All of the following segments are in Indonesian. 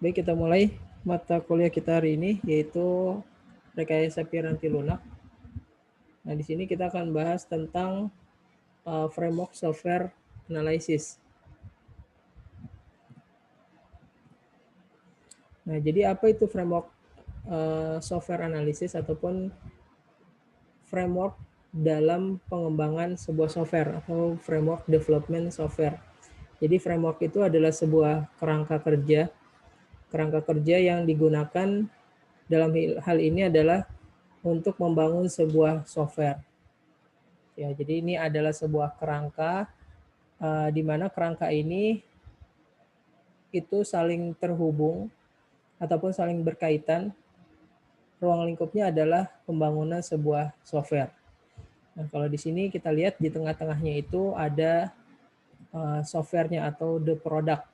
Baik, kita mulai mata kuliah kita hari ini, yaitu rekayasa Piranti lunak. Nah, di sini kita akan bahas tentang framework software analysis. Nah, jadi apa itu framework software analysis ataupun framework dalam pengembangan sebuah software atau framework development software. Jadi framework itu adalah sebuah kerangka kerja yang digunakan dalam hal ini adalah untuk membangun sebuah software. Ya, jadi ini adalah sebuah kerangka di mana kerangka ini itu saling terhubung ataupun saling berkaitan. Ruang lingkupnya adalah pembangunan sebuah software. Nah, kalau di sini kita lihat di tengah-tengahnya itu ada softwarenya atau the product.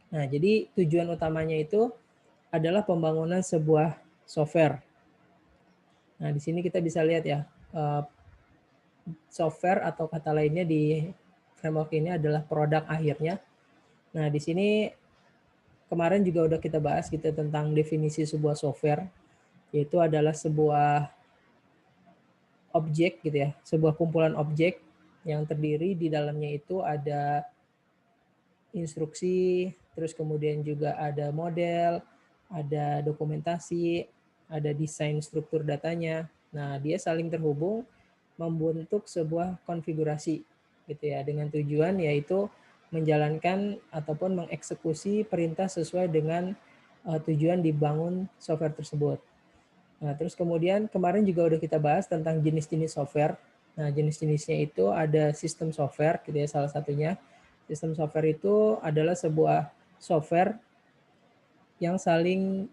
Nah, jadi tujuan utamanya itu adalah pembangunan sebuah software. Nah, di sini kita bisa lihat ya, software atau kata lainnya di framework ini adalah produk akhirnya. Nah, di sini kemarin juga udah kita bahas gitu tentang definisi sebuah software, yaitu adalah sebuah objek gitu ya, sebuah kumpulan objek yang terdiri di dalamnya itu ada instruksi, terus kemudian juga ada model, ada dokumentasi, ada desain struktur datanya. Nah, dia saling terhubung membentuk sebuah konfigurasi gitu ya, dengan tujuan yaitu menjalankan ataupun mengeksekusi perintah sesuai dengan tujuan dibangun software tersebut. Nah, terus kemudian kemarin juga udah kita bahas tentang jenis-jenis software. Nah, jenis-jenisnya itu ada sistem software gitu ya, salah satunya. Sistem software itu adalah sebuah software yang saling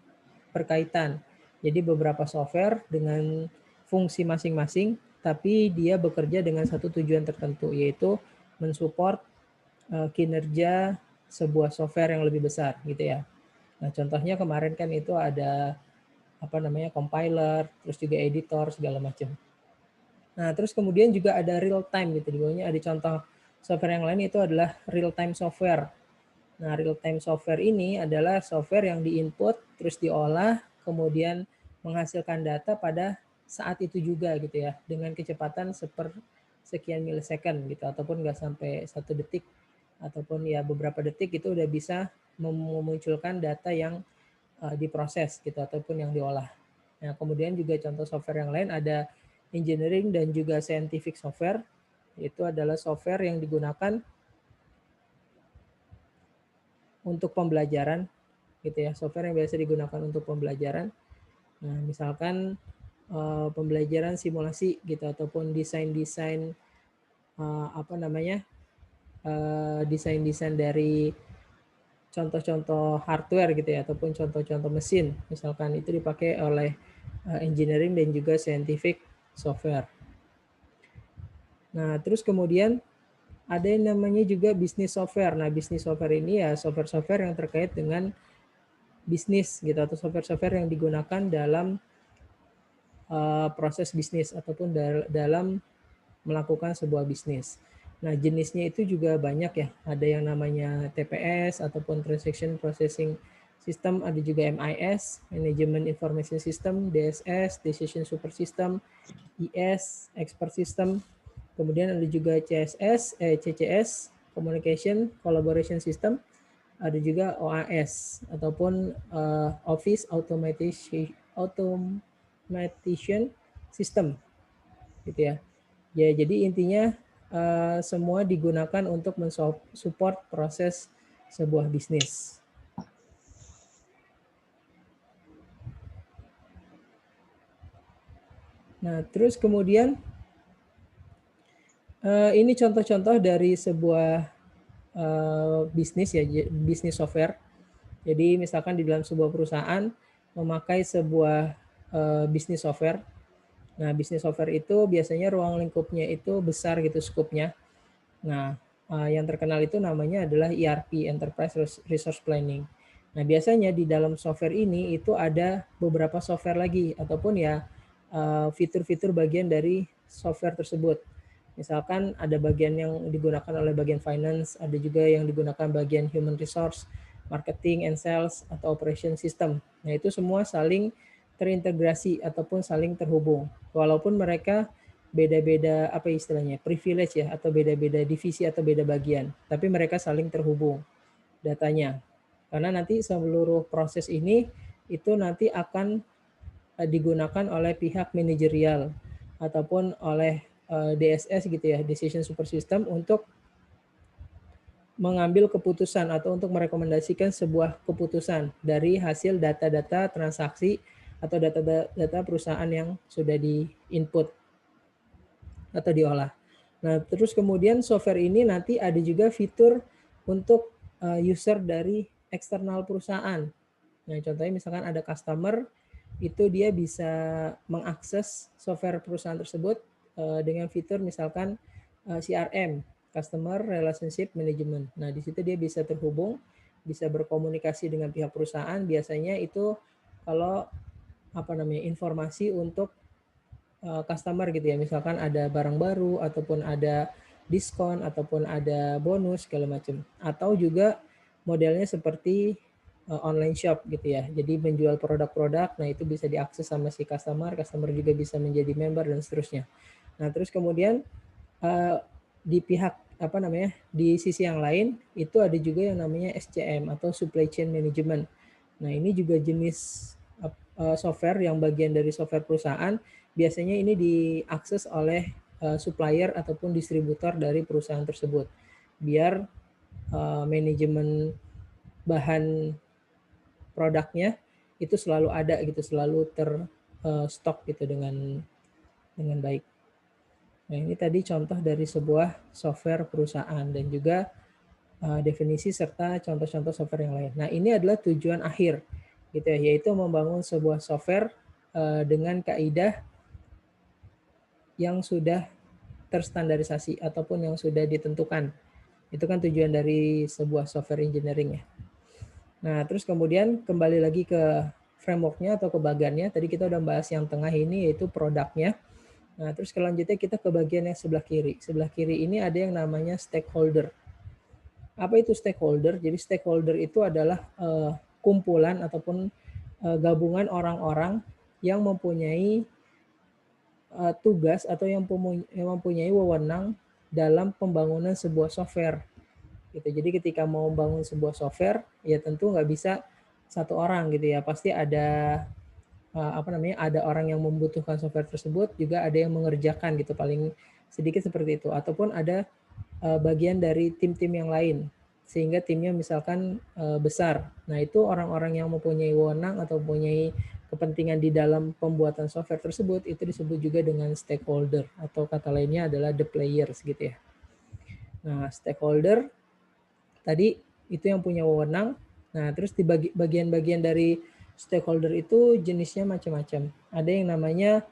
berkaitan. Jadi beberapa software dengan fungsi masing-masing, tapi dia bekerja dengan satu tujuan tertentu, yaitu mensupport kinerja sebuah software yang lebih besar gitu ya. Nah, contohnya kemarin kan itu ada compiler, terus juga editor segala macam. Nah, terus kemudian juga ada real time gitu, di bawahnya ada contoh software yang lain itu adalah real time software. Nah, real time software ini adalah software yang diinput terus diolah kemudian menghasilkan data pada saat itu juga gitu ya, dengan kecepatan sekian milisecond gitu, ataupun nggak sampai 1 detik, ataupun ya beberapa detik itu udah bisa memunculkan data yang diproses gitu ataupun yang diolah. Nah, kemudian juga contoh software yang lain ada engineering dan juga scientific software. Itu adalah software yang digunakan untuk pembelajaran gitu ya, software yang biasa digunakan untuk pembelajaran. Nah, misalkan pembelajaran simulasi gitu ataupun desain-desain desain-desain dari contoh-contoh hardware gitu ya, ataupun contoh-contoh mesin, misalkan itu dipakai oleh engineering dan juga scientific software. Nah, terus kemudian ada yang namanya juga bisnis software. Nah, bisnis software ini ya software-software yang terkait dengan bisnis gitu, atau software-software yang digunakan dalam proses bisnis ataupun dalam melakukan sebuah bisnis. Nah, jenisnya itu juga banyak ya. Ada yang namanya TPS ataupun Transaction Processing System, ada juga MIS, Management Information System, DSS, Decision Super System, IS, Expert System. Kemudian ada juga CCS, Communication Collaboration System, ada juga OAS ataupun Office Automation System gitu ya. Ya, jadi intinya semua digunakan untuk mensupport proses sebuah bisnis. Nah, terus kemudian ini contoh-contoh dari sebuah bisnis ya, bisnis software. Jadi misalkan di dalam sebuah perusahaan memakai sebuah bisnis software. Nah, bisnis software itu biasanya ruang lingkupnya itu besar gitu skupnya. Nah, yang terkenal itu namanya adalah ERP, Enterprise Resource Planning. Nah, biasanya di dalam software ini itu ada beberapa software lagi ataupun ya fitur-fitur bagian dari software tersebut. Misalkan ada bagian yang digunakan oleh bagian finance, ada juga yang digunakan bagian human resource, marketing and sales, atau operation system. Nah, itu semua saling terintegrasi ataupun saling terhubung. Walaupun mereka beda-beda apa istilahnya, privilege ya, atau beda-beda divisi atau beda bagian, tapi mereka saling terhubung datanya. Karena nanti seluruh proses ini itu nanti akan digunakan oleh pihak manajerial ataupun oleh DSS gitu ya, Decision Support System, untuk mengambil keputusan atau untuk merekomendasikan sebuah keputusan dari hasil data-data transaksi atau data-data perusahaan yang sudah di-input atau diolah. Nah, terus kemudian software ini nanti ada juga fitur untuk user dari eksternal perusahaan. Nah, contohnya misalkan ada customer, itu dia bisa mengakses software perusahaan tersebut dengan fitur misalkan CRM, Customer Relationship Management. Nah, di situ dia bisa terhubung, bisa berkomunikasi dengan pihak perusahaan. Biasanya itu kalau informasi untuk customer gitu ya, misalkan ada barang baru ataupun ada diskon ataupun ada bonus segala macam, atau juga modelnya seperti online shop gitu ya, jadi menjual produk-produk. Nah, itu bisa diakses sama si customer juga bisa menjadi member dan seterusnya. Nah, terus kemudian di pihak di sisi yang lain itu ada juga yang namanya SCM atau Supply Chain Management. Nah, ini juga jenis software yang bagian dari software perusahaan. Biasanya ini diakses oleh supplier ataupun distributor dari perusahaan tersebut, biar manajemen bahan produknya itu selalu ada gitu, selalu terstok gitu dengan baik. Nah, ini tadi contoh dari sebuah software perusahaan dan juga definisi serta contoh-contoh software yang lain. Nah, ini adalah tujuan akhir gitu ya, yaitu membangun sebuah software dengan kaidah yang sudah terstandarisasi ataupun yang sudah ditentukan. Itu kan tujuan dari sebuah software engineering ya. Nah, terus kemudian kembali lagi ke frameworknya atau ke bagannya. Tadi kita udah bahas yang tengah ini yaitu produknya. Nah, terus selanjutnya kita ke bagian yang sebelah kiri. Sebelah kiri ini ada yang namanya stakeholder. Apa itu stakeholder? Jadi stakeholder itu adalah kumpulan ataupun gabungan orang-orang yang mempunyai tugas atau yang mempunyai wewenang dalam pembangunan sebuah software. Gitu. Jadi ketika mau membangun sebuah software, ya tentu nggak bisa satu orang gitu ya. Pasti ada ada orang yang membutuhkan software tersebut, juga ada yang mengerjakan gitu, paling sedikit seperti itu. Ataupun ada bagian dari tim-tim yang lain, sehingga timnya misalkan besar. Nah, itu orang-orang yang mempunyai wewenang atau mempunyai kepentingan di dalam pembuatan software tersebut, itu disebut juga dengan stakeholder, atau kata lainnya adalah the players gitu ya. Nah, stakeholder tadi itu yang punya wewenang. Nah, terus di bagian-bagian dari stakeholder itu jenisnya macam-macam. Ada yang namanya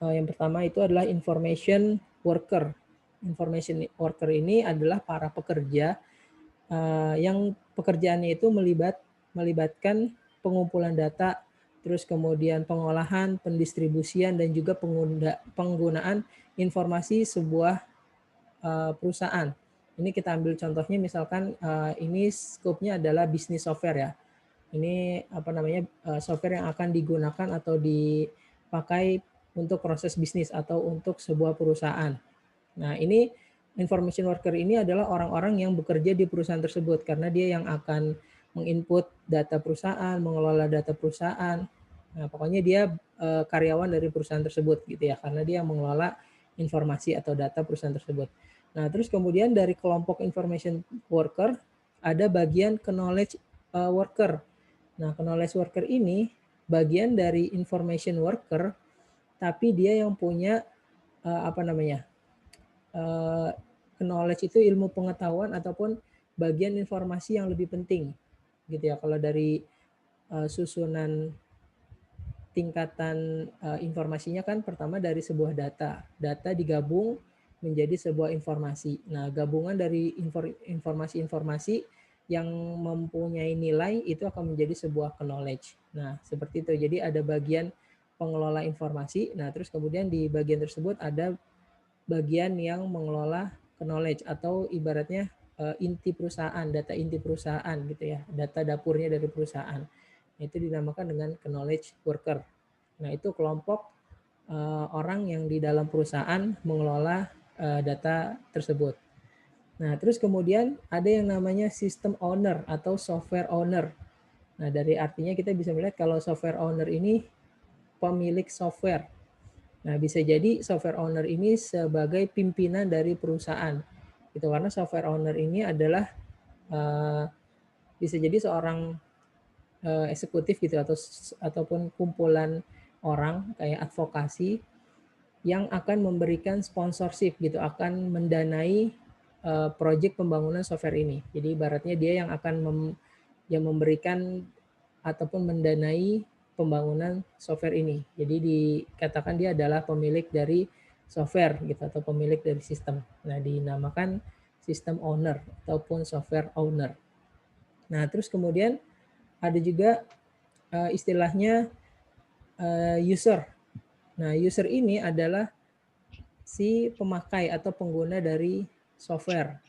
yang pertama itu adalah information worker. Information worker ini adalah para pekerja yang pekerjaannya itu melibatkan pengumpulan data, terus kemudian pengolahan, pendistribusian, dan juga penggunaan informasi sebuah perusahaan. Ini kita ambil contohnya misalkan ini skopnya adalah bisnis software ya. Ini software yang akan digunakan atau dipakai untuk proses bisnis atau untuk sebuah perusahaan. Nah, ini information worker ini adalah orang-orang yang bekerja di perusahaan tersebut, karena dia yang akan menginput data perusahaan, mengelola data perusahaan. Nah, pokoknya dia karyawan dari perusahaan tersebut gitu ya, karena dia yang mengelola informasi atau data perusahaan tersebut. Nah, terus kemudian dari kelompok information worker ada bagian knowledge worker. Nah, knowledge worker ini bagian dari information worker, tapi dia yang punya knowledge itu ilmu pengetahuan ataupun bagian informasi yang lebih penting gitu ya. Kalau dari susunan tingkatan informasinya kan pertama dari sebuah data digabung menjadi sebuah informasi. Nah, gabungan dari informasi-informasi yang mempunyai nilai itu akan menjadi sebuah knowledge. Nah, seperti itu. Jadi ada bagian pengelola informasi. Nah, terus kemudian di bagian tersebut ada bagian yang mengelola knowledge, atau ibaratnya inti perusahaan, data inti perusahaan gitu ya, data dapurnya dari perusahaan. Itu dinamakan dengan knowledge worker. Nah, itu kelompok orang yang di dalam perusahaan mengelola data tersebut. Nah, terus kemudian ada yang namanya system owner atau software owner. Nah, dari artinya kita bisa melihat kalau software owner ini pemilik software. Nah, bisa jadi software owner ini sebagai pimpinan dari perusahaan. Itu karena software owner ini adalah bisa jadi seorang eksekutif gitu ataupun kumpulan orang kayak advokasi yang akan memberikan sponsorship gitu, akan mendanai proyek pembangunan software ini. Jadi ibaratnya dia yang akan yang memberikan ataupun mendanai pembangunan software ini. Jadi dikatakan dia adalah pemilik dari software gitu atau pemilik dari sistem. Nah, dinamakan system owner ataupun software owner. Nah, terus kemudian ada juga istilahnya user. Nah, user ini adalah si pemakai atau pengguna dari software.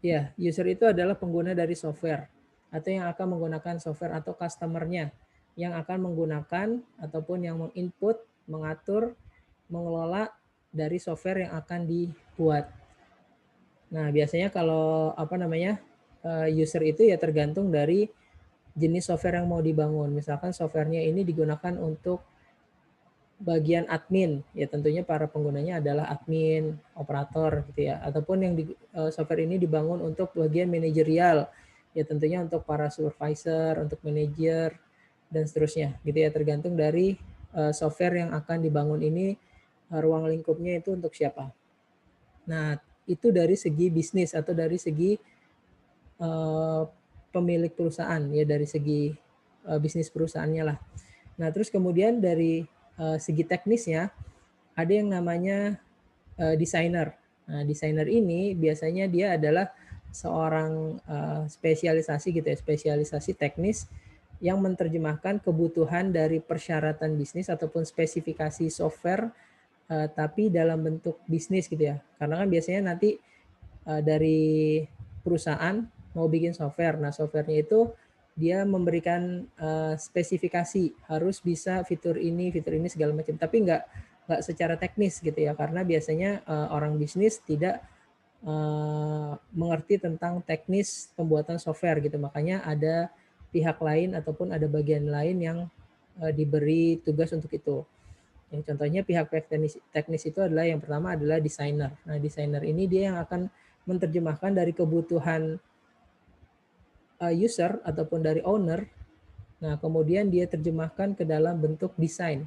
Ya, user itu adalah pengguna dari software atau yang akan menggunakan software atau customer-nya yang akan menggunakan ataupun yang menginput, mengatur, mengelola dari software yang akan dibuat. Nah, biasanya kalau user itu ya tergantung dari jenis software yang mau dibangun. Misalkan softwarenya ini digunakan untuk bagian admin, ya tentunya para penggunanya adalah admin, operator gitu ya, ataupun yang software ini dibangun untuk bagian manajerial, ya tentunya untuk para supervisor, untuk manajer dan seterusnya gitu ya, tergantung dari software yang akan dibangun ini ruang lingkupnya itu untuk siapa. Nah, itu dari segi bisnis atau dari segi pemilik perusahaan ya, dari segi bisnis perusahaannya lah. Nah, terus kemudian dari segi teknisnya ada yang namanya desainer. Nah, desainer ini biasanya dia adalah seorang spesialisasi gitu ya, spesialisasi teknis yang menerjemahkan kebutuhan dari persyaratan bisnis ataupun spesifikasi software tapi dalam bentuk bisnis gitu ya. Karena kan biasanya nanti dari perusahaan mau bikin software. Nah, softwarenya itu dia memberikan spesifikasi harus bisa fitur ini segala macam, tapi nggak secara teknis gitu ya, karena biasanya orang bisnis tidak mengerti tentang teknis pembuatan software gitu, makanya ada pihak lain ataupun ada bagian lain yang diberi tugas untuk itu. Yang contohnya pihak teknis itu adalah yang pertama adalah desainer. Nah, desainer ini dia yang akan menerjemahkan dari kebutuhan user ataupun dari owner. Nah, kemudian dia terjemahkan ke dalam bentuk desain.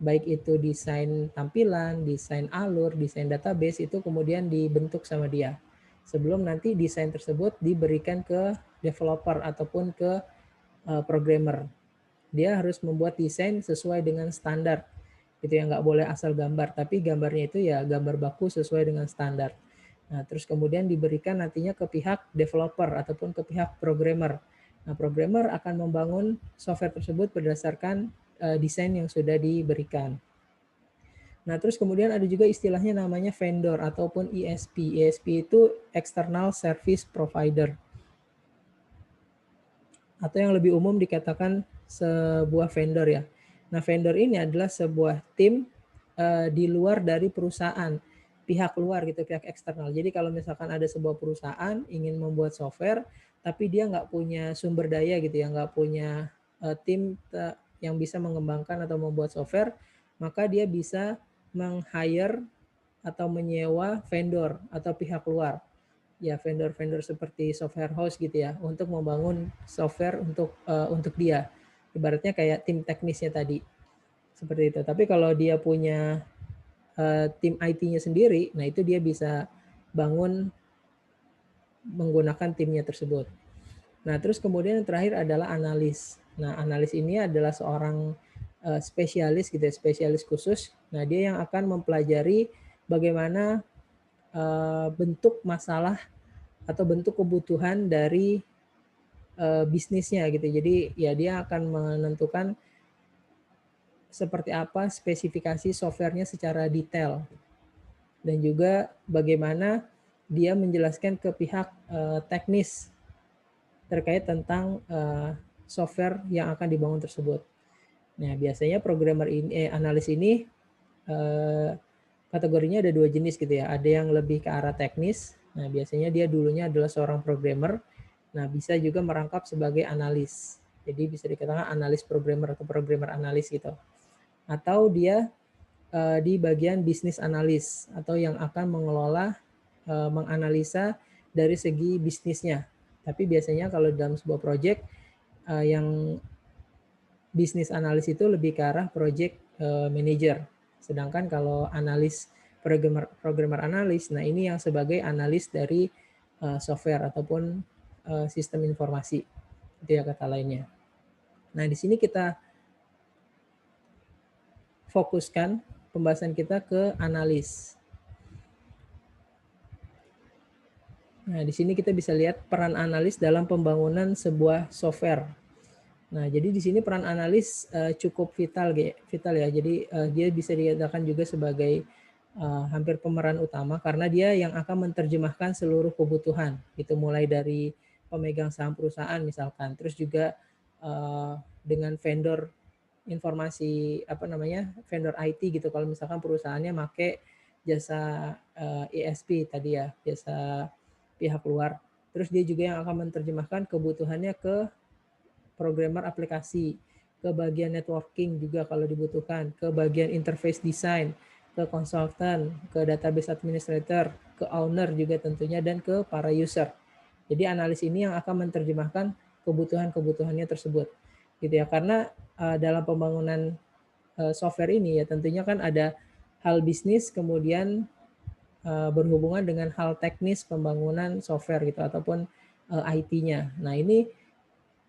Baik itu desain tampilan, desain alur, desain database, itu kemudian dibentuk sama dia. Sebelum nanti desain tersebut diberikan ke developer ataupun ke programmer. Dia harus membuat desain sesuai dengan standar. Itu yang nggak boleh asal gambar, tapi gambarnya itu ya gambar baku sesuai dengan standar. Nah, terus kemudian diberikan nantinya ke pihak developer ataupun ke pihak programmer. Nah, programmer akan membangun software tersebut berdasarkan desain yang sudah diberikan. Nah, terus kemudian ada juga istilahnya namanya vendor ataupun ESP. ESP itu External Service Provider. Atau yang lebih umum dikatakan sebuah vendor ya. Nah, vendor ini adalah sebuah tim di luar dari perusahaan, pihak luar gitu, pihak eksternal. Jadi kalau misalkan ada sebuah perusahaan ingin membuat software, tapi dia nggak punya sumber daya gitu ya, nggak punya tim yang bisa mengembangkan atau membuat software, maka dia bisa meng-hire atau menyewa vendor atau pihak luar. Ya, vendor-vendor seperti software house gitu ya, untuk membangun software untuk dia. Ibaratnya kayak tim teknisnya tadi. Seperti itu. Tapi kalau dia punya tim IT-nya sendiri, nah itu dia bisa bangun menggunakan timnya tersebut. Nah, terus kemudian yang terakhir adalah analis. Nah, analis ini adalah seorang spesialis gitu ya, spesialis khusus. Nah, dia yang akan mempelajari bagaimana bentuk masalah atau bentuk kebutuhan dari bisnisnya gitu. Jadi ya dia akan menentukan seperti apa spesifikasi softwarenya secara detail dan juga bagaimana dia menjelaskan ke pihak teknis terkait tentang software yang akan dibangun tersebut. Nah, biasanya programmer ini, analis ini kategorinya ada 2 jenis gitu ya. Ada yang lebih ke arah teknis. Nah, biasanya dia dulunya adalah seorang programmer. Nah, bisa juga merangkap sebagai analis. Jadi bisa dikatakan analis programmer atau programmer analis gitu. Atau dia di bagian bisnis analis atau yang akan mengelola, menganalisa dari segi bisnisnya. Tapi biasanya kalau dalam sebuah project yang bisnis analis itu lebih ke arah project manager. Sedangkan kalau analis programmer analis, nah ini yang sebagai analis dari software ataupun sistem informasi. Itu ya kata lainnya. Nah, di sini kita fokuskan pembahasan kita ke analis. Nah, di sini kita bisa lihat peran analis dalam pembangunan sebuah software. Nah, jadi di sini peran analis cukup vital ya. Jadi dia bisa dikatakan juga sebagai hampir pemeran utama karena dia yang akan menerjemahkan seluruh kebutuhan. Itu mulai dari pemegang saham perusahaan misalkan, terus juga dengan vendor informasi vendor IT gitu. Kalau misalkan perusahaannya pakai jasa ESP tadi ya, jasa pihak luar. Terus dia juga yang akan menerjemahkan kebutuhannya ke programmer aplikasi, ke bagian networking juga kalau dibutuhkan, ke bagian interface design, ke konsultan, ke database administrator, ke owner juga tentunya, dan ke para user. Jadi analis ini yang akan menerjemahkan kebutuhan-kebutuhannya tersebut. Gitu ya, karena dalam pembangunan software ini ya tentunya kan ada hal bisnis kemudian berhubungan dengan hal teknis pembangunan software gitu ataupun IT-nya. Nah, ini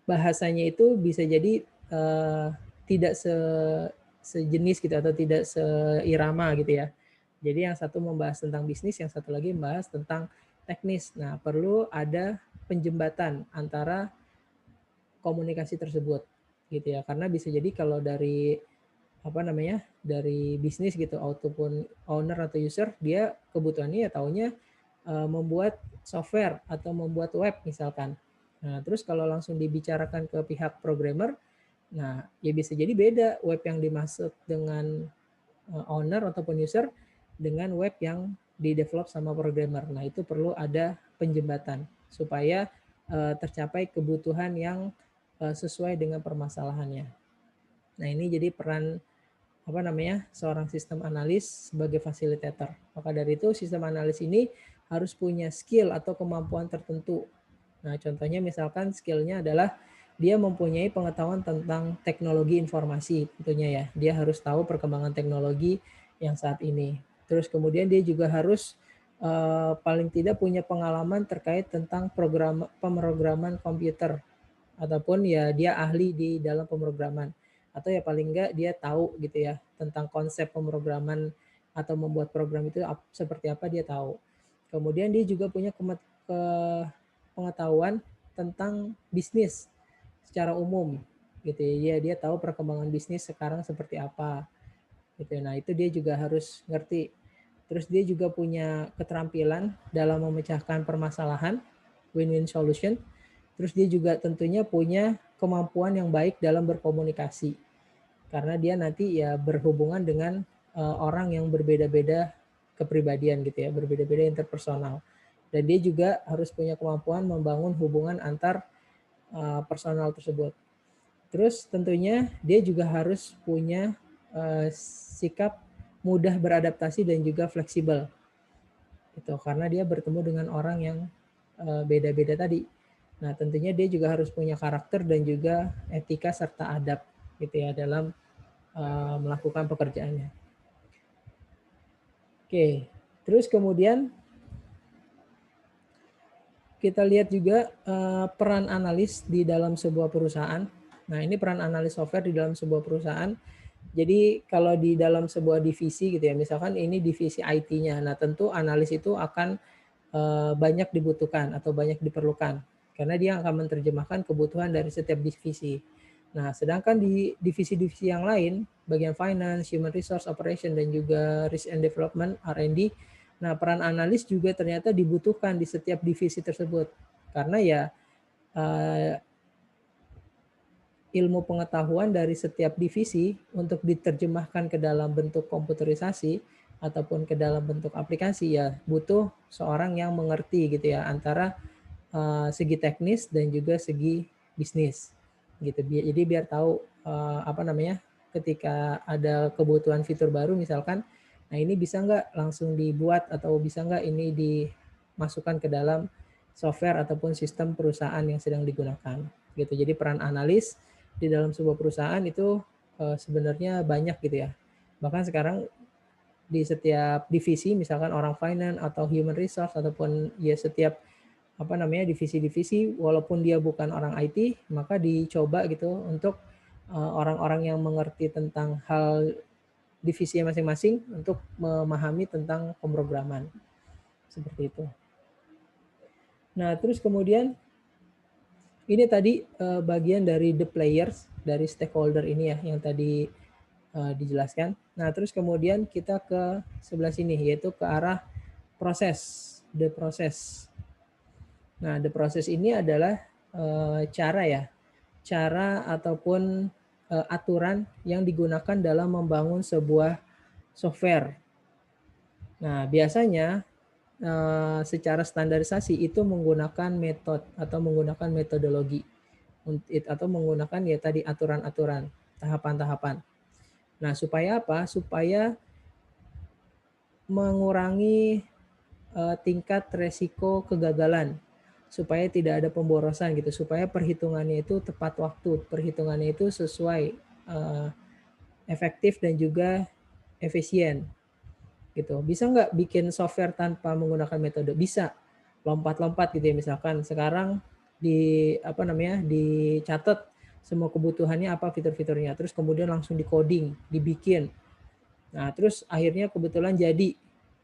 bahasanya itu bisa jadi tidak sejenis gitu atau tidak seirama gitu ya. Jadi yang satu membahas tentang bisnis, yang satu lagi membahas tentang teknis. Nah, perlu ada penjembatan antara komunikasi tersebut gitu ya. Karena bisa jadi kalau dari dari bisnis gitu ataupun owner atau user, dia kebutuhannya ya taunya membuat software atau membuat web misalkan. Nah, terus kalau langsung dibicarakan ke pihak programmer, nah ya bisa jadi beda web yang dimaksud dengan owner ataupun user dengan web yang di-develop sama programmer. Nah, itu perlu ada penjembatan supaya tercapai kebutuhan yang sesuai dengan permasalahannya. Nah, ini jadi peran seorang sistem analis sebagai fasilitator. Maka dari itu sistem analis ini harus punya skill atau kemampuan tertentu. Nah, contohnya misalkan skillnya adalah dia mempunyai pengetahuan tentang teknologi informasi tentunya ya. Dia harus tahu perkembangan teknologi yang saat ini. Terus kemudian dia juga harus paling tidak punya pengalaman terkait tentang pemrograman komputer ataupun ya dia ahli di dalam pemrograman atau ya paling enggak dia tahu gitu ya tentang konsep pemrograman atau membuat program itu seperti apa dia tahu. Kemudian dia juga punya pengetahuan tentang bisnis secara umum gitu ya. Dia tahu perkembangan bisnis sekarang seperti apa gitu. Nah, itu dia juga harus ngerti. Terus dia juga punya keterampilan dalam memecahkan permasalahan, win-win solution. Terus dia juga tentunya punya kemampuan yang baik dalam berkomunikasi. Karena dia nanti ya berhubungan dengan orang yang berbeda-beda kepribadian gitu ya, berbeda-beda interpersonal. Dan dia juga harus punya kemampuan membangun hubungan antar personal tersebut. Terus tentunya dia juga harus punya sikap mudah beradaptasi dan juga fleksibel. Itu karena dia bertemu dengan orang yang beda-beda tadi. Nah, tentunya dia juga harus punya karakter dan juga etika serta adab gitu ya dalam melakukan pekerjaannya. Oke, terus kemudian kita lihat juga peran analis di dalam sebuah perusahaan. Nah, ini peran analis software di dalam sebuah perusahaan. Jadi kalau di dalam sebuah divisi gitu ya, misalkan ini divisi IT-nya. Nah, tentu analis itu akan banyak dibutuhkan atau banyak diperlukan karena dia akan menerjemahkan kebutuhan dari setiap divisi. Nah, sedangkan di divisi-divisi yang lain, bagian finance, human resource operation, dan juga risk and development (R&D), nah peran analis juga ternyata dibutuhkan di setiap divisi tersebut karena ya eh, ilmu pengetahuan dari setiap divisi untuk diterjemahkan ke dalam bentuk komputerisasi ataupun ke dalam bentuk aplikasi ya butuh seorang yang mengerti gitu ya antara segi teknis dan juga segi bisnis gitu. Jadi biar tahu apa namanya ketika ada kebutuhan fitur baru misalkan, nah ini bisa nggak langsung dibuat atau bisa nggak ini dimasukkan ke dalam software ataupun sistem perusahaan yang sedang digunakan gitu. Jadi peran analis di dalam sebuah perusahaan itu sebenarnya banyak gitu ya. Bahkan sekarang di setiap divisi misalkan orang finance atau human resource ataupun ya setiap apa namanya divisi-divisi walaupun dia bukan orang IT maka dicoba gitu untuk orang-orang yang mengerti tentang hal divisi masing-masing untuk memahami tentang pemrograman seperti itu. Nah, terus kemudian ini tadi bagian dari the players, dari stakeholder ini ya yang tadi dijelaskan. Nah, terus kemudian kita ke sebelah sini yaitu ke arah proses, the process. Nah, the process ini adalah cara ataupun aturan yang digunakan dalam membangun sebuah software. Nah, biasanya secara standarisasi itu menggunakan metode atau menggunakan metodologi atau menggunakan ya tadi aturan-aturan, tahapan-tahapan. Nah, supaya apa? Supaya mengurangi tingkat resiko kegagalan, supaya tidak ada pemborosan gitu, supaya perhitungannya itu tepat waktu, perhitungannya itu sesuai efektif dan juga efisien gitu. Bisa nggak bikin software tanpa menggunakan metode? Bisa. Lompat-lompat gitu ya misalkan sekarang dicatat semua kebutuhannya apa fitur-fiturnya, terus kemudian langsung di coding, dibikin. Nah, terus akhirnya kebetulan jadi,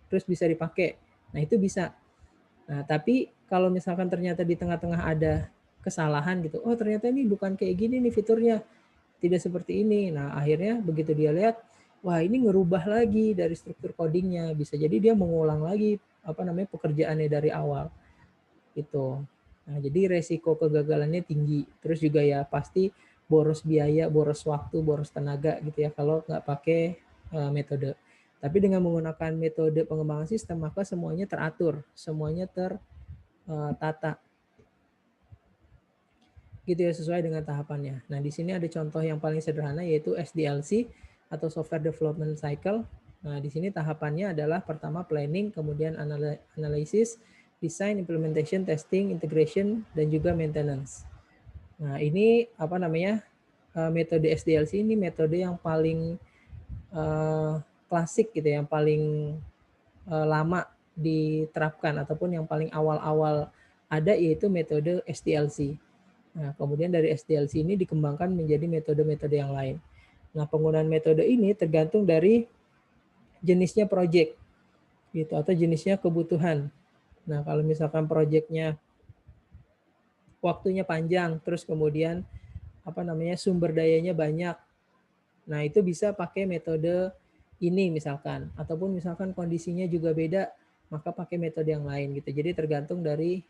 terus bisa dipakai. Nah, itu bisa. Nah, tapi kalau misalkan ternyata di tengah-tengah ada kesalahan gitu, oh ternyata ini bukan kayak gini nih fiturnya, tidak seperti ini. Nah, akhirnya begitu dia lihat, wah ini ngerubah lagi dari struktur codingnya, bisa jadi dia mengulang lagi pekerjaannya dari awal gitu. Nah, jadi resiko kegagalannya tinggi. Terus juga ya pasti boros biaya, boros waktu, boros tenaga gitu ya kalau nggak pakai metode. Tapi dengan menggunakan metode pengembangan sistem maka semuanya teratur, semuanya tertata gitu ya sesuai dengan tahapannya. Nah, di sini ada contoh yang paling sederhana yaitu SDLC atau Software Development Cycle. Nah, di sini tahapannya adalah pertama planning, kemudian analisis, design, implementation, testing, integration, dan juga maintenance. Nah, ini metode SDLC ini metode yang paling klasik gitu ya, yang paling lama diterapkan ataupun yang paling awal-awal ada yaitu metode SDLC. Nah, kemudian dari SDLC ini dikembangkan menjadi metode-metode yang lain. Nah, penggunaan metode ini tergantung dari jenisnya project gitu atau jenisnya kebutuhan. Nah, kalau misalkan projectnya waktunya panjang, terus kemudian sumber dayanya banyak. Nah, itu bisa pakai metode ini misalkan, ataupun misalkan kondisinya juga beda, maka pakai metode yang lain gitu. Jadi tergantung dari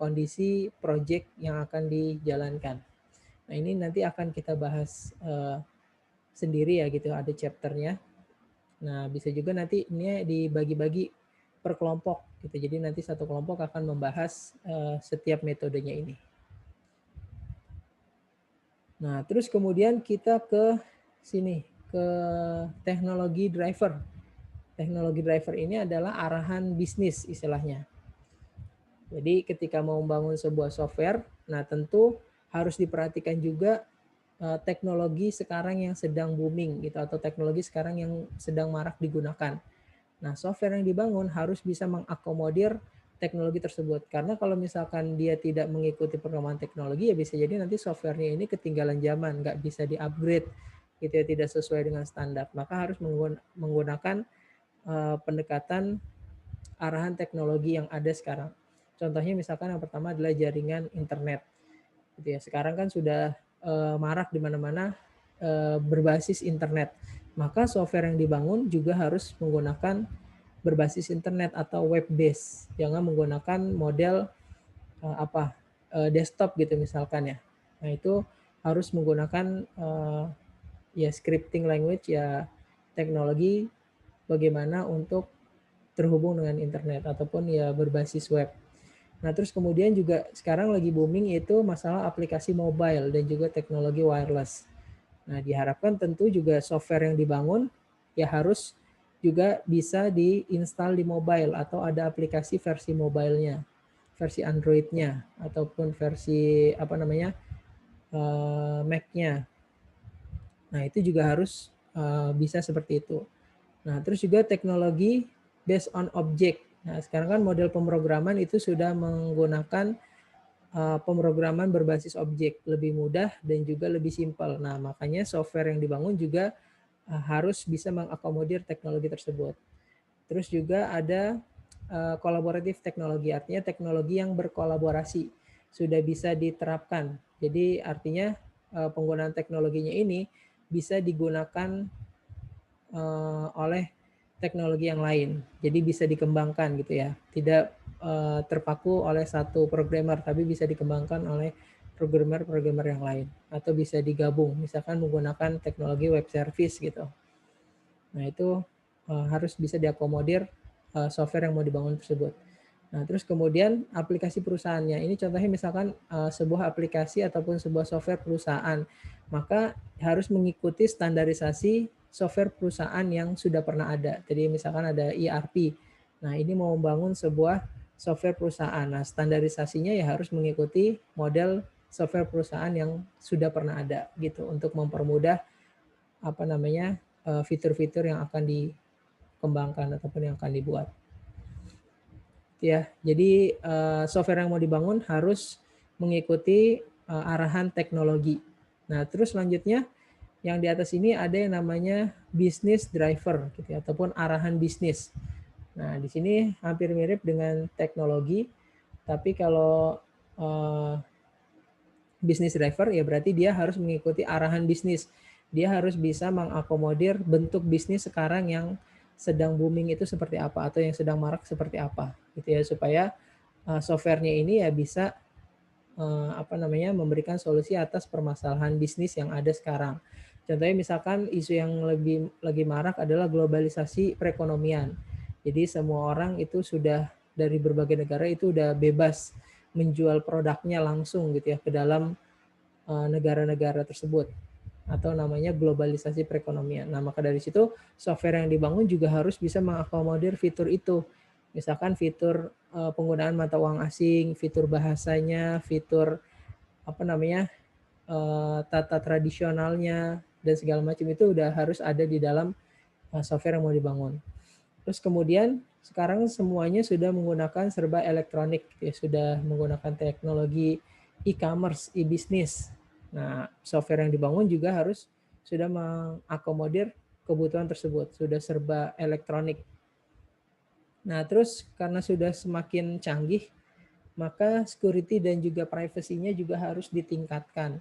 kondisi project yang akan dijalankan. Nah, ini nanti akan kita bahas sendiri ya gitu, ada chapternya. Nah, bisa juga nanti ini dibagi-bagi per kelompok gitu. Jadi nanti satu kelompok akan membahas setiap metodenya ini. Nah, terus kemudian kita ke sini, ke teknologi driver. Teknologi driver ini adalah arahan bisnis istilahnya. Jadi ketika mau membangun sebuah software, nah tentu harus diperhatikan juga teknologi sekarang yang sedang booming gitu atau teknologi sekarang yang sedang marak digunakan. Nah, software yang dibangun harus bisa mengakomodir teknologi tersebut. Karena kalau misalkan dia tidak mengikuti perkembangan teknologi, ya bisa jadi nanti softwarenya ini ketinggalan zaman, nggak bisa di-upgrade, gitu ya, tidak sesuai dengan standar, maka harus menggunakan pendekatan arahan teknologi yang ada sekarang. Contohnya misalkan yang pertama adalah jaringan internet. Gitu ya. Sekarang kan sudah marak di mana-mana berbasis internet. Maka software yang dibangun juga harus menggunakan berbasis internet atau web based. Jangan menggunakan model desktop gitu misalkan ya. Nah, itu harus menggunakan ya scripting language, ya teknologi bagaimana untuk terhubung dengan internet ataupun ya berbasis web. Nah, terus kemudian juga sekarang lagi booming itu masalah aplikasi mobile dan juga teknologi wireless. Nah, diharapkan tentu juga software yang dibangun ya harus juga bisa diinstal di mobile atau ada aplikasi versi mobile-nya, versi Android-nya ataupun versi Mac-nya. Nah, itu juga harus bisa seperti itu. Nah, terus juga teknologi based on object. Nah, sekarang kan model pemrograman itu sudah menggunakan pemrograman berbasis objek, lebih mudah dan juga lebih simpel. Nah, makanya software yang dibangun juga harus bisa mengakomodir teknologi tersebut. Terus juga ada kolaboratif teknologi, artinya teknologi yang berkolaborasi sudah bisa diterapkan. Jadi artinya penggunaan teknologinya ini bisa digunakan oleh teknologi yang lain. Jadi bisa dikembangkan gitu ya. Tidak terpaku oleh satu programmer, tapi bisa dikembangkan oleh programmer-programmer yang lain. Atau bisa digabung, misalkan menggunakan teknologi web service gitu. Nah, itu harus bisa diakomodir software yang mau dibangun tersebut. Nah, terus kemudian aplikasi perusahaannya. Ini contohnya misalkan sebuah aplikasi ataupun sebuah software perusahaan, maka harus mengikuti standarisasi software perusahaan yang sudah pernah ada. Jadi misalkan ada ERP. Nah, ini mau membangun sebuah software perusahaan. Nah, standarisasinya ya harus mengikuti model software perusahaan yang sudah pernah ada gitu untuk mempermudah fitur-fitur yang akan dikembangkan ataupun yang akan dibuat. Ya, jadi software yang mau dibangun harus mengikuti arahan teknologi. Nah, terus selanjutnya yang di atas ini ada yang namanya business driver gitu ya, ataupun arahan bisnis. Nah, di sini hampir mirip dengan teknologi, tapi kalau business driver ya berarti dia harus mengikuti arahan bisnis. Dia harus bisa mengakomodir bentuk bisnis sekarang yang sedang booming itu seperti apa atau yang sedang marak seperti apa gitu ya, supaya softwarenya ini ya bisa memberikan solusi atas permasalahan bisnis yang ada sekarang. Contohnya misalkan isu yang lagi marak adalah globalisasi perekonomian. Jadi semua orang itu sudah dari berbagai negara itu udah bebas menjual produknya langsung gitu ya ke dalam negara-negara tersebut, atau namanya globalisasi perekonomian. Nah, maka dari situ software yang dibangun juga harus bisa mengakomodir fitur itu. Misalkan fitur penggunaan mata uang asing, fitur bahasanya, fitur tata tradisionalnya dan segala macam itu udah harus ada di dalam software yang mau dibangun. Terus kemudian sekarang semuanya sudah menggunakan serba elektronik, ya, sudah menggunakan teknologi e-commerce, e-business. Nah, software yang dibangun juga harus sudah mengakomodir kebutuhan tersebut, sudah serba elektronik. Nah, terus karena sudah semakin canggih, maka security dan juga privasinya juga harus ditingkatkan.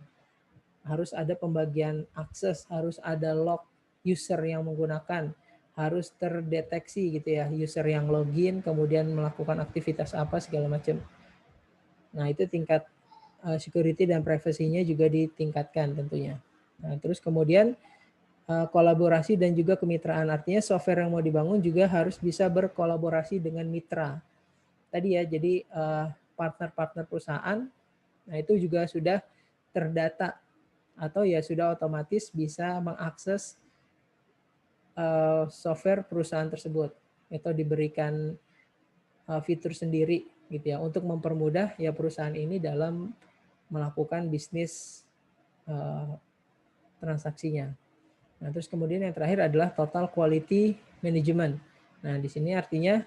Harus ada pembagian akses, harus ada log user yang menggunakan, harus terdeteksi gitu ya, user yang login, kemudian melakukan aktivitas apa segala macam. Nah, itu tingkat security dan privasinya juga ditingkatkan tentunya. Nah, terus kemudian kolaborasi dan juga kemitraan, artinya software yang mau dibangun juga harus bisa berkolaborasi dengan mitra. Tadi ya, jadi partner-partner perusahaan, nah itu juga sudah terdata atau ya sudah otomatis bisa mengakses software perusahaan tersebut atau diberikan fitur sendiri gitu ya untuk mempermudah ya perusahaan ini dalam melakukan bisnis transaksinya. Nah, terus kemudian yang terakhir adalah total quality management. Nah, di sini artinya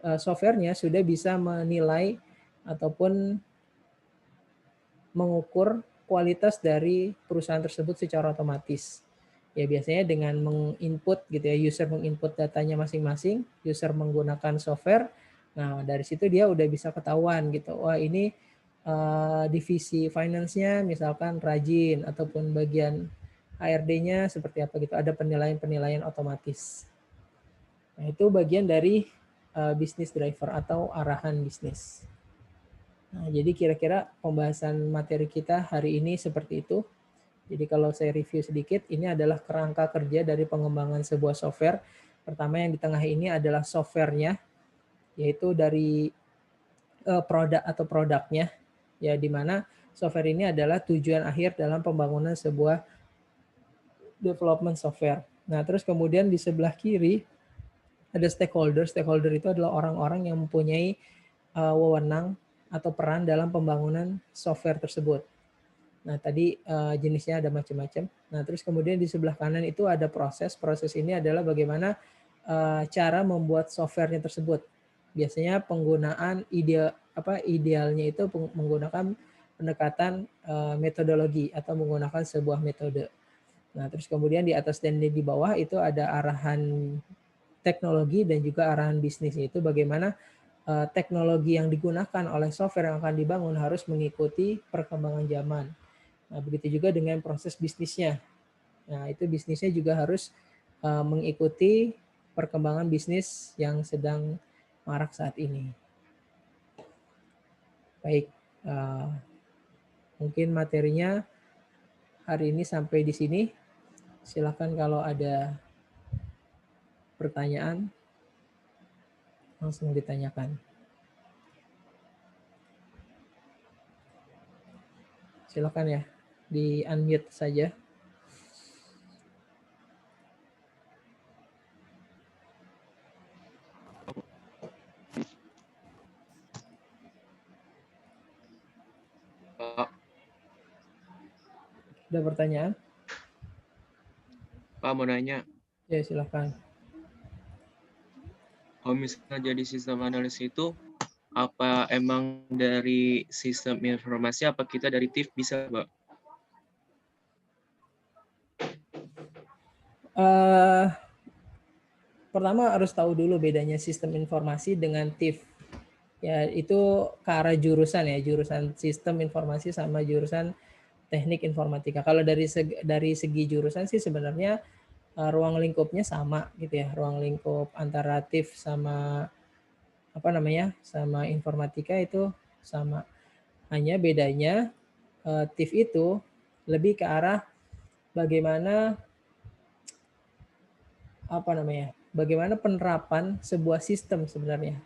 softwarenya sudah bisa menilai ataupun mengukur kualitas dari perusahaan tersebut secara otomatis. Ya biasanya dengan menginput gitu ya, user menginput datanya masing-masing, user menggunakan software. Nah, dari situ dia udah bisa ketahuan gitu. Wah, ini divisi finance-nya misalkan rajin ataupun bagian HRD-nya seperti apa gitu. Ada penilaian-penilaian otomatis. Nah, itu bagian dari business driver atau arahan bisnis. Nah, jadi kira-kira pembahasan materi kita hari ini seperti itu. Jadi kalau saya review sedikit, ini adalah kerangka kerja dari pengembangan sebuah software. Pertama yang di tengah ini adalah softwarenya, yaitu dari produk atau produknya, ya di mana software ini adalah tujuan akhir dalam pembangunan sebuah development software. Nah, terus kemudian di sebelah kiri ada stakeholder. Stakeholder itu adalah orang-orang yang mempunyai wewenang atau peran dalam pembangunan software tersebut. Nah, tadi jenisnya ada macam-macam. Nah, terus kemudian di sebelah kanan itu ada proses. Proses ini adalah bagaimana cara membuat softwarenya tersebut. Biasanya penggunaan idealnya itu menggunakan pendekatan metodologi atau menggunakan sebuah metode. Nah, terus kemudian di atas dan di bawah itu ada arahan teknologi dan juga arahan bisnis, yaitu bagaimana teknologi yang digunakan oleh software yang akan dibangun harus mengikuti perkembangan zaman. Nah, begitu juga dengan proses bisnisnya. Nah, itu bisnisnya juga harus mengikuti perkembangan bisnis yang sedang marak saat ini. Baik, mungkin materinya hari ini sampai di sini. Silakan kalau ada pertanyaan, langsung ditanyakan. Silakan ya, di unmute saja. Pak, Ada pertanyaan? Pak mau nanya, Ya, silakan. kalau misalnya jadi sistem analis itu, apa emang dari sistem informasi, apa kita dari TIF bisa, Pak? Pertama harus tahu dulu bedanya sistem informasi dengan TIF. Ya, itu ke arah jurusan ya, jurusan sistem informasi sama jurusan teknik informatika. Kalau dari segi jurusan sih sebenarnya ruang lingkupnya sama gitu ya, ruang lingkup antara TIF sama sama informatika itu sama. Hanya bedanya TIF itu lebih ke arah bagaimana bagaimana penerapan sebuah sistem sebenarnya.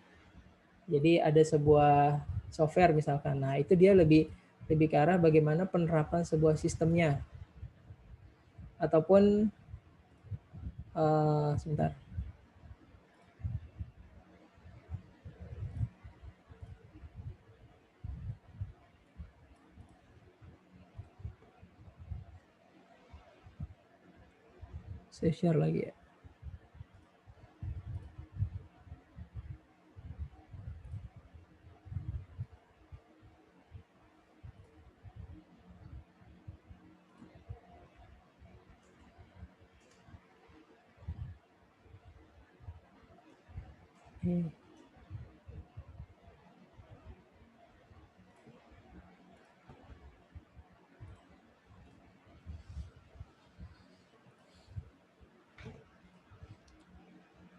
Jadi ada sebuah software misalkan, nah itu dia lebih ke arah bagaimana penerapan sebuah sistemnya. Ataupun sebentar. Saya share lagi ya.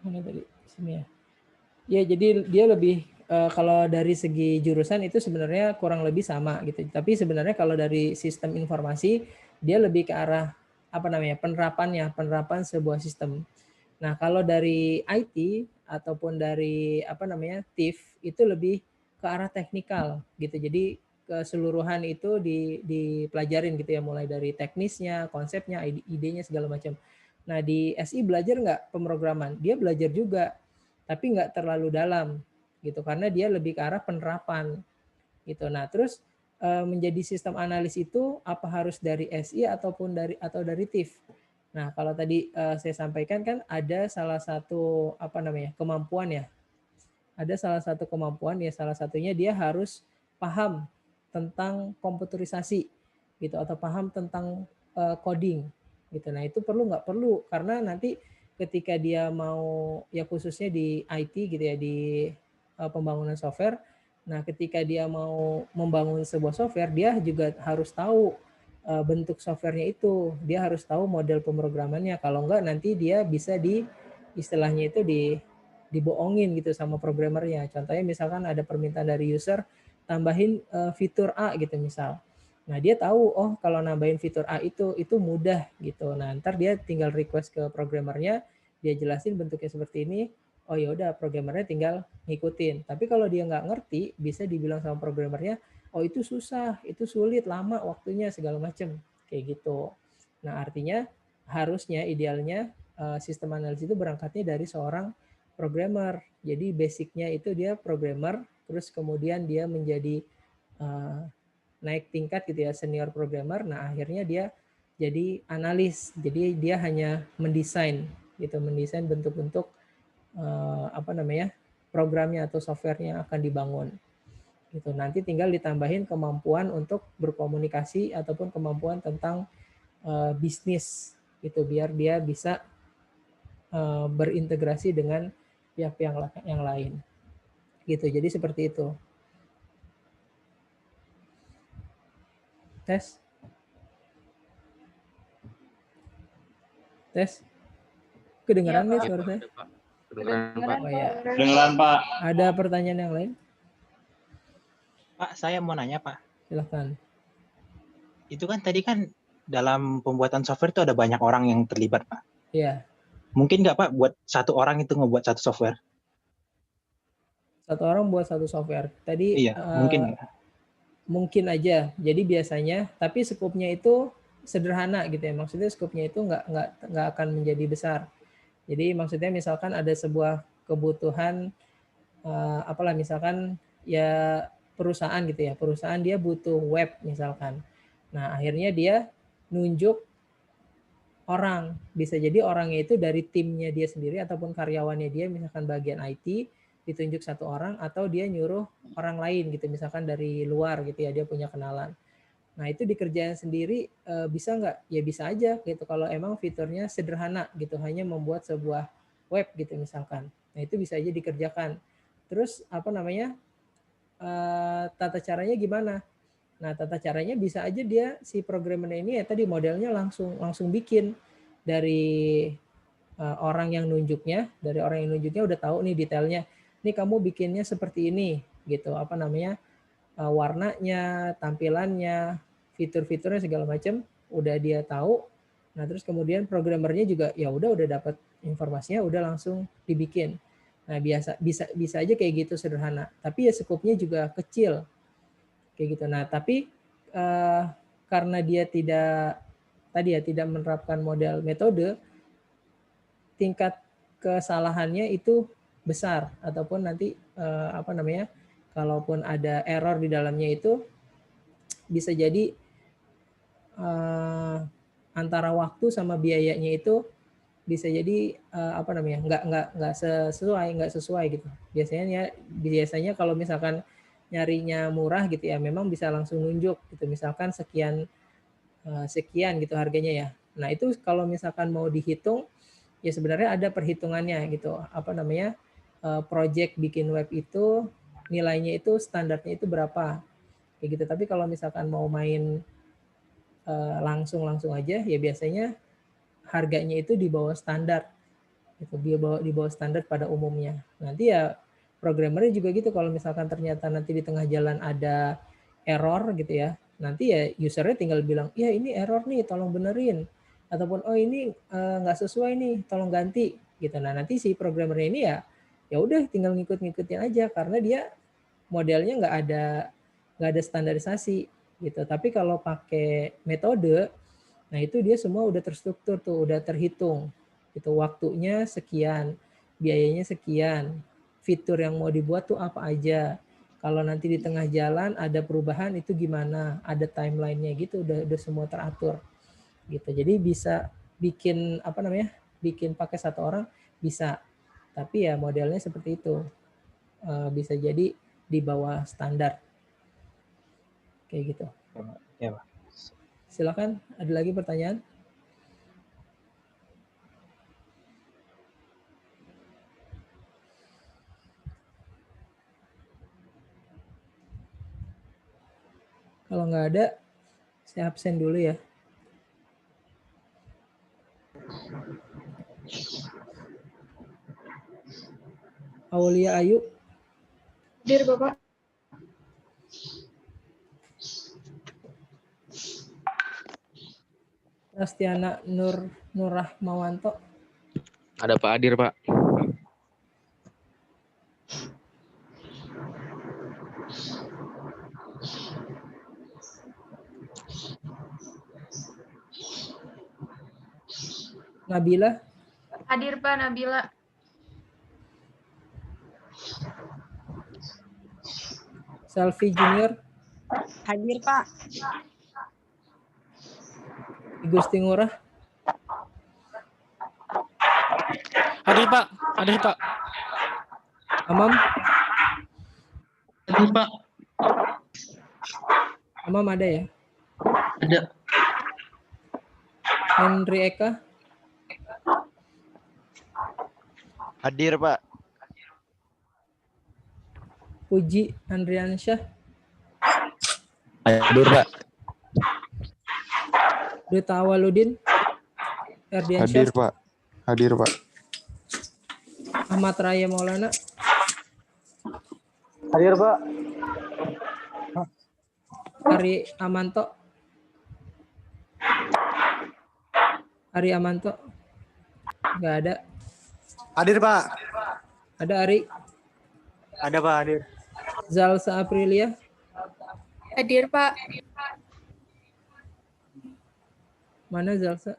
Mana tadi? Sini ya. Ya, jadi dia lebih kalau dari segi jurusan itu sebenarnya kurang lebih sama gitu. Tapi sebenarnya kalau dari sistem informasi dia lebih ke arah penerapan sebuah sistem. Nah, kalau dari IT ataupun dari TIF itu lebih ke arah teknikal gitu. Jadi keseluruhan itu dipelajarin gitu ya, mulai dari teknisnya, konsepnya, idenya segala macam. Nah, di SI belajar nggak pemrograman? Dia belajar juga, tapi nggak terlalu dalam gitu karena dia lebih ke arah penerapan gitu. Nah, terus menjadi sistem analis itu apa harus dari SI ataupun dari TIF? Nah, kalau tadi saya sampaikan kan ada salah satu kemampuan ya. Ada salah satu kemampuan ya, salah satunya dia harus paham tentang komputerisasi gitu atau paham tentang coding. gitu. Nah itu perlu nggak perlu, karena nanti ketika dia mau, ya khususnya di IT gitu ya, di pembangunan software, nah ketika dia mau membangun sebuah software, dia juga harus tahu bentuk softwarenya itu, dia harus tahu model pemrogramannya, kalau enggak nanti dia bisa istilahnya itu dibohongin gitu sama programmernya. Contohnya misalkan ada permintaan dari user, tambahin fitur A gitu misal. Nah dia tahu, oh kalau nambahin fitur A itu mudah gitu. Nah ntar dia tinggal request ke programmernya, dia jelasin bentuknya seperti ini, oh ya udah programmernya tinggal ngikutin. Tapi kalau dia nggak ngerti, bisa dibilang sama programmernya, oh itu susah, itu sulit, lama waktunya segala macem kayak gitu. Nah artinya harusnya idealnya sistem analisis itu berangkatnya dari seorang programmer. Jadi basicnya itu dia programmer, terus kemudian dia menjadi naik tingkat gitu ya, senior programmer. Nah akhirnya dia jadi analis. Jadi dia hanya mendesain gitu, mendesain bentuk-bentuk programnya atau softwarenya yang akan dibangun. Gitu. Nanti tinggal ditambahin kemampuan untuk berkomunikasi ataupun kemampuan tentang bisnis gitu, biar dia bisa berintegrasi dengan pihak-pihak yang lain. Gitu. Jadi seperti itu. Tes. Kedengaran nih suara saya? Kedengaran, Pak. Oh ya. Kedengaran, Pak. Ada pertanyaan yang lain? Pak, saya mau nanya, Pak. Silahkan. Itu kan tadi kan dalam pembuatan software itu ada banyak orang yang terlibat, Pak. Iya. Mungkin nggak, Pak, buat satu orang itu ngebuat satu software? Satu orang buat satu software. Tadi Iya, mungkin nggak? Mungkin aja. Jadi biasanya, tapi skopnya itu sederhana gitu ya. Maksudnya skopnya itu nggak akan menjadi besar. Jadi maksudnya misalkan ada sebuah kebutuhan, apalah misalkan ya perusahaan gitu ya. Perusahaan dia butuh web misalkan. Nah akhirnya dia nunjuk orang. Bisa jadi orangnya itu dari timnya dia sendiri ataupun karyawannya dia, misalkan bagian IT, ditunjuk satu orang, atau dia nyuruh orang lain gitu, misalkan dari luar gitu ya, dia punya kenalan. Nah itu dikerjain sendiri bisa nggak? Ya bisa aja gitu, kalau emang fiturnya sederhana gitu, hanya membuat sebuah web gitu misalkan. Nah itu bisa aja dikerjakan. Terus tata caranya gimana? Nah tata caranya bisa aja dia, si programmer ini ya tadi modelnya langsung bikin dari orang yang nunjuknya, udah tahu nih detailnya. Ini kamu bikinnya seperti ini gitu, warnanya, tampilannya, fitur-fiturnya segala macam udah dia tahu. Nah, terus kemudian programmernya juga ya udah dapat informasinya, udah langsung dibikin. Nah, bisa aja kayak gitu sederhana. Tapi ya skopnya juga kecil. Kayak gitu. Nah, tapi karena dia tidak menerapkan model metode, tingkat kesalahannya itu besar, ataupun nanti kalaupun ada error di dalamnya itu bisa jadi antara waktu sama biayanya itu bisa jadi nggak sesuai gitu. Biasanya kalau misalkan nyarinya murah gitu ya, memang bisa langsung nunjuk gitu, misalkan sekian gitu harganya ya. Nah itu kalau misalkan mau dihitung, ya sebenarnya ada perhitungannya gitu, project bikin web itu nilainya itu standarnya itu berapa kayak gitu. Tapi kalau misalkan mau main langsung aja, ya biasanya harganya itu di bawah standar gitu, di bawah standar pada umumnya. Nanti ya programmernya juga gitu, kalau misalkan ternyata nanti di tengah jalan ada error gitu ya, nanti ya usernya tinggal bilang, ya ini error nih, tolong benerin, ataupun oh ini nggak sesuai nih, tolong ganti gitu. Nah nanti si programmernya ini ya udah tinggal ngikutin aja, karena dia modelnya nggak ada standarisasi gitu. Tapi kalau pakai metode, nah itu dia semua udah terstruktur tuh, udah terhitung gitu, waktunya sekian, biayanya sekian, fitur yang mau dibuat tuh apa aja, kalau nanti di tengah jalan ada perubahan itu gimana, ada timelinenya gitu, udah semua teratur gitu. Jadi bisa bikin bikin pakai satu orang bisa, tapi ya modelnya seperti itu, bisa jadi di bawah standar kayak gitu. Ya, Pak. Silakan, ada lagi pertanyaan? nggak ada, saya absen dulu ya. Aulia Ayu. Hadir Bapak. Rastiana Nurrahmawanto. Ada Pak Adir, Pak. Nabila. Hadir Pak Nabila. Selvi Junior. Hadir Pak. Gusti Ngurah. Hadir, Pak. Hadir, Pak. Amam. Hadir, Pak. Amam ada ya? Ada. Henry Eka. Hadir, Pak. Puji Andriansyah. Hadir, Pak. Duta Awaludin. Erdiansyah. Hadir, Pak. Hadir, Pak. Ahmad Raya Maulana. Hadir, Pak. Ari Amanto. Ari Amanto. Nggak ada. Hadir, Pak. Ada Ari. Ada, Pak, hadir. Zalsa Aprilia. Hadir Pak. Mana Zalsa?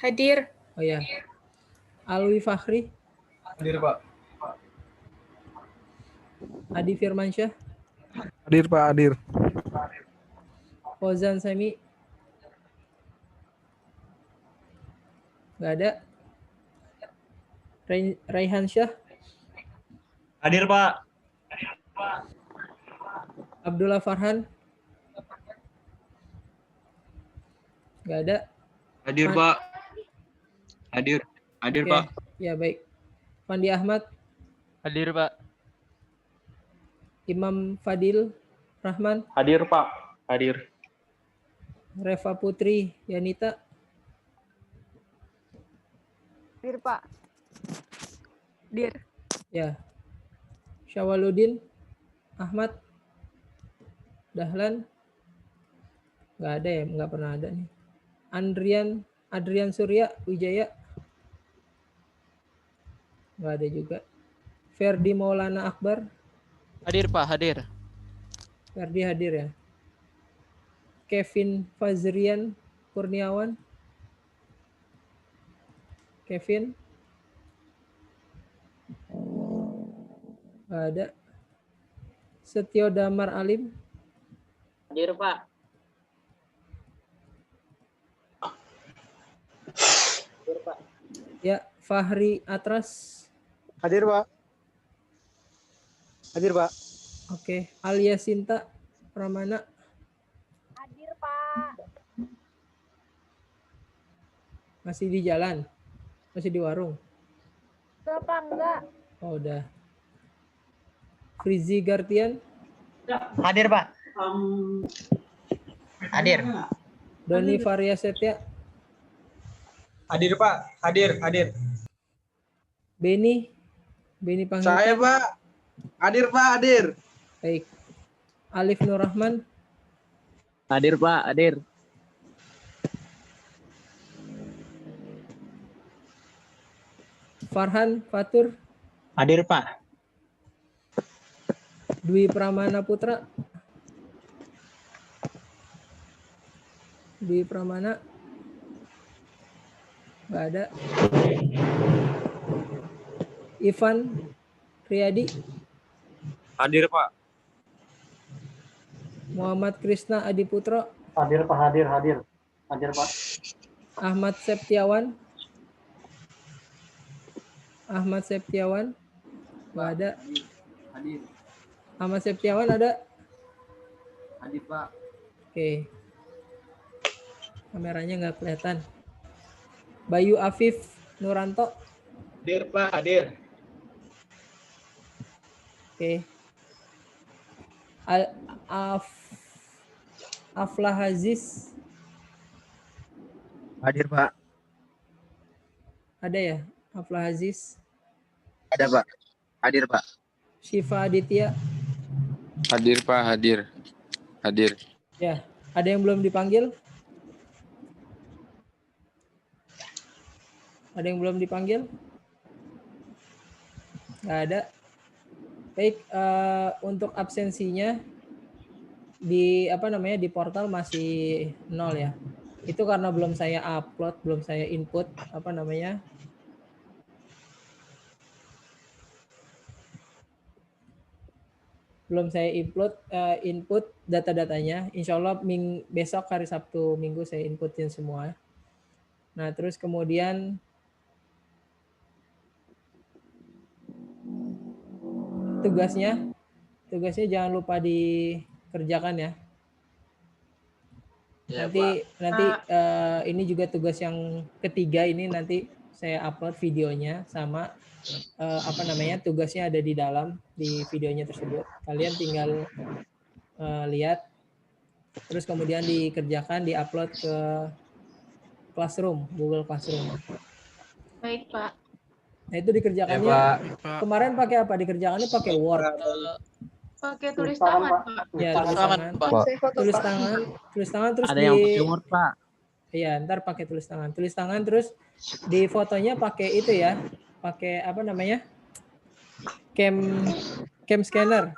Hadir. Oh ya. Alwi Fakhri. Hadir, Pak. Adi Firmansyah. Hadir, Pak, hadir. Fauzan Sami. Nggak ada. Raihan Syah. Hadir, Pak. Abdullah Farhan. Nggak ada. Hadir, Pak. Hadir. Hadir, Oke. Pak. Ya, baik. Fandi Ahmad. Hadir, Pak. Imam Fadil Rahman. Hadir, Pak. Hadir. Reva Putri Yanita. Hadir Pak. Hadir. Ya. Syawaludin Ahmad. Dahlan. Nggak ada ya, nggak pernah ada nih. Adrian Surya Wijaya. Nggak ada juga. Ferdi Maulana Akbar. Hadir, Pak. Hadir. Ferdi hadir ya. Kevin Fazrian Kurniawan. Kevin. Nggak ada. Setio Damar Alim. Hadir, Pak. Hadir, Pak. Ya, Fahri Atras. Hadir, Pak. Hadir, Pak. Oke, Alia Sinta Pramana. Hadir Pak. Masih di jalan? Masih di warung? Bapak enggak? Oh, udah. Frizi Gartian. Hadir, Pak. Hadir. Doni Varia Setia. Hadir, Pak. Hadir, hadir. Beni Panghitan. Saya, Pak. Hadir, Pak, hadir. Baik. Alif Nur Rahman. Hadir, Pak. Hadir. Farhan Fatur. Hadir, Pak. Dwi Pramana Putra. Dwi Pramana. Nggak ada. Ivan Riyadi. Hadir, Pak. Muhammad Krisna Adiputro. Hadir, Pak, hadir, hadir. Hadir, Pak. Ahmad Septiawan. Ahmad Septiawan. Nggak ada. Hadir. Ahmad Septiawan ada? Hadir, Pak. Oke. Kameranya nggak kelihatan. Bayu Afif Nuranto. Hadir, Pak, hadir. Oke. Aflah Aziz. Hadir, Pak. Ada ya? Aflah Aziz. Ada, Pak. Hadir, Pak. Syifa Aditya. Hadir, Pak. Hadir. Hadir. Ya, ada yang belum dipanggil? Ada yang belum dipanggil? Nggak ada. Baik, untuk absensinya di di portal masih 0 ya. Itu karena belum saya upload, belum saya input belum saya input data-datanya. Insya Allah besok hari Sabtu Minggu saya inputin semua. Nah, terus kemudian tugasnya jangan lupa dikerjakan ya. Nanti ini juga tugas yang ketiga, ini nanti saya upload videonya sama tugasnya ada di dalam di videonya tersebut. Kalian tinggal lihat, terus kemudian dikerjakan, diupload ke Classroom, Google Classroom. Baik, Pak. Nah, itu dikerjakannya kemarin pakai apa? Dikerjakannya pakai Word. Pakai tulis tangan, Pak. Ya, tulis tangan terus Ada yang pakai Word, Pak. Iya, ntar pakai tulis tangan terus di fotonya pakai itu ya, pakai cam scanner.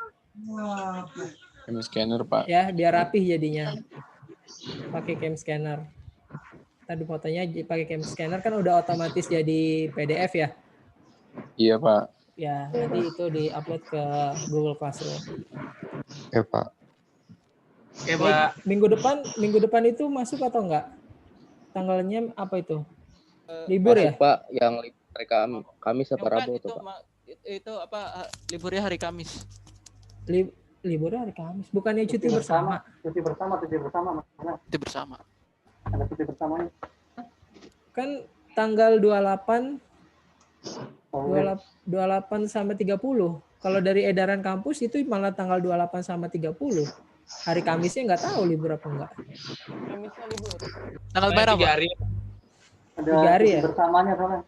Cam scanner, Pak. Ya, biar rapih jadinya. Pakai cam scanner. Tadi fotonya pakai cam scanner kan udah otomatis jadi PDF ya. Iya, Pak. Ya, nanti itu di-upload ke Google Classroom. Ya, Pak. Oke, Pak. Minggu depan itu masuk atau enggak? Tanggalnya apa itu? Libur masuk, ya? Pak, yang libur Kamis apa Rabu itu, Pak? Itu liburnya hari Kamis. Liburnya hari Kamis. Bukannya cuti bersama? Cuti bersama. Cuti bersama. Ada cuti bersamanya. Kan tanggal 28 sama 30. Kalau dari edaran kampus itu malah tanggal 28 sama 30. Hari Kamisnya nggak tahu libur apa enggak. Kamisnya libur. Tanggal berapa? 3 hari. Ada 3 hari ya? Bersamanya soalnya.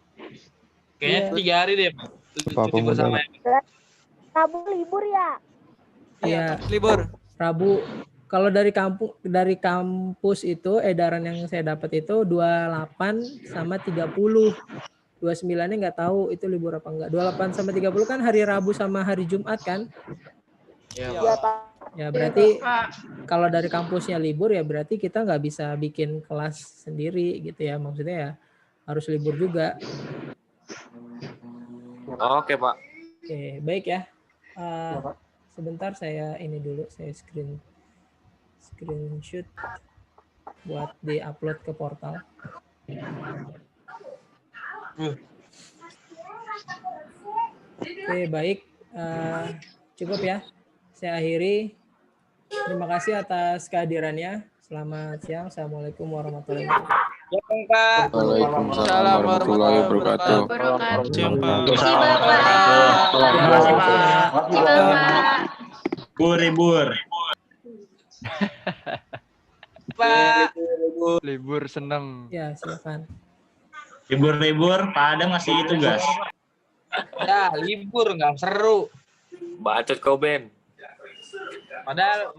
Kayaknya 3 hari deh, Pak. Cuti bersama. Rabu libur ya? Iya, libur. Rabu. Kalau dari kampus itu edaran yang saya dapat itu 28 sama 30. 29-nya nggak tahu itu libur apa enggak. 28 sama 30 kan hari Rabu sama hari Jumat kan? Iya, Pak. Ya berarti kalau dari kampusnya libur ya berarti kita nggak bisa bikin kelas sendiri gitu ya. Maksudnya ya harus libur juga. Oke, Pak. Oke, baik ya. Sebentar saya ini dulu, saya screenshot buat di-upload ke portal. Oke, baik. Cukup ya. Saya akhiri. Terima kasih atas kehadirannya. Selamat siang. Assalamualaikum warahmatullahi wabarakatuh. Waalaikumsalam warahmatullahi wabarakatuh. Siang, Pak. Terima kasih, Pak. Libur. Pak. Libur seneng. Ya, silakan. Libur, Pak Adam ngasih tugas. Ya, libur nggak seru. Bacot kau, Ben. Padahal